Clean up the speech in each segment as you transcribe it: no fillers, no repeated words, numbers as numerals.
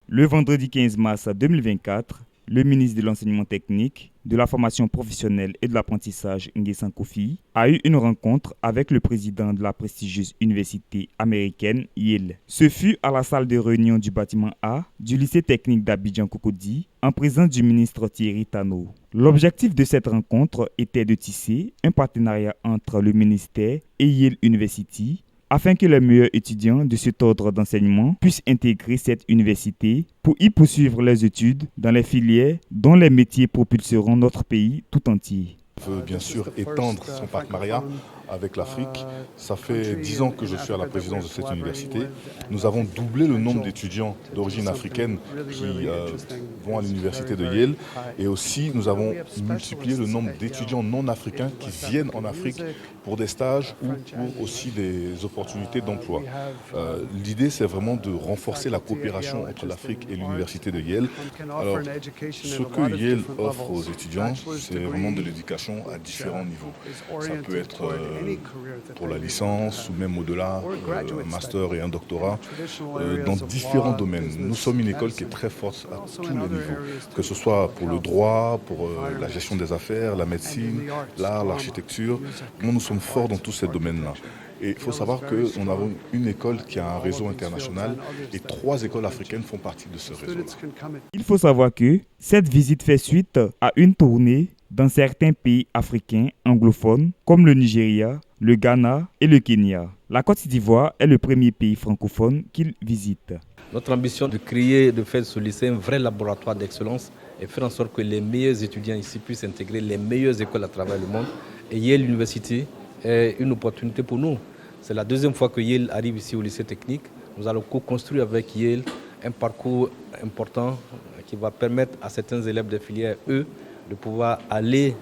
Le vendredi 15 mars 2024, le ministre de l'Enseignement technique, de la formation professionnelle et de l'apprentissage, Nguessan Kofi, a eu une rencontre avec le président de la prestigieuse université américaine Yale. Ce fut à la salle de réunion du bâtiment A du lycée technique d'Abidjan-Cocody, en présence du ministre Thierry Tano. L'objectif de cette rencontre était de tisser un partenariat entre le ministère et Yale University, afin que les meilleurs étudiants de cet ordre d'enseignement puissent intégrer cette université pour y poursuivre leurs études dans les filières dont les métiers propulseront notre pays tout entier. On veut bien sûr étendre son partenariat avec l'Afrique. Ça fait 10 ans que je suis à la présidence de cette université. Nous avons doublé le nombre d'étudiants d'origine africaine qui vont à l'université de Yale. Et aussi, nous avons multiplié le nombre d'étudiants non africains qui viennent en Afrique pour des stages ou pour aussi des opportunités d'emploi. L'idée, c'est vraiment de renforcer la coopération entre l'Afrique et l'université de Yale. Alors, ce que Yale offre aux étudiants, c'est vraiment de l'éducation à différents niveaux. Ça peut être pour la licence ou même au-delà, un master et un doctorat, dans différents domaines. Nous sommes une école qui est très forte à tous les niveaux, que ce soit pour le droit, pour la gestion des affaires, la médecine, l'art, l'architecture. Nous sommes forts dans tous ces domaines-là. Et il faut savoir qu'on a une école qui a un réseau international et 3 écoles africaines font partie de ce réseau. Il faut savoir que cette visite fait suite à une tournée dans certains pays africains anglophones comme le Nigeria, le Ghana et le Kenya. La Côte d'Ivoire est le premier pays francophone qu'il visite. Notre ambition est de créer, de faire de ce lycée un vrai laboratoire d'excellence et faire en sorte que les meilleurs étudiants ici puissent intégrer les meilleures écoles à travers le monde. Et Yale University est une opportunité pour nous. C'est la deuxième fois que Yale arrive ici au lycée technique. Nous allons co-construire avec Yale un parcours important qui va permettre à certains élèves des filières, eux, de pouvoir aller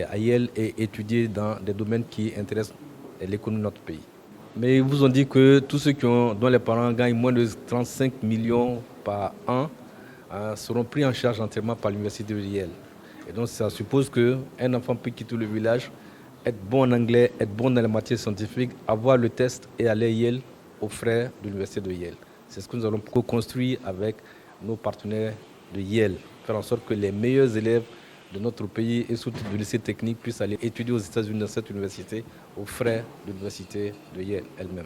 à Yale et étudier dans des domaines qui intéressent l'économie de notre pays. Mais ils vous ont dit que tous ceux dont les parents gagnent moins de 35 millions par an seront pris en charge entièrement par l'université de Yale. Et donc ça suppose qu'un enfant peut quitter le village, être bon en anglais, être bon dans les matières scientifiques, avoir le test et aller à Yale aux frais de l'université de Yale. C'est ce que nous allons co-construire avec nos partenaires de Yale, faire en sorte que les meilleurs élèves de notre pays et surtout du lycée technique puissent aller étudier aux États-Unis dans cette université aux frais de l'université de Yale elle-même.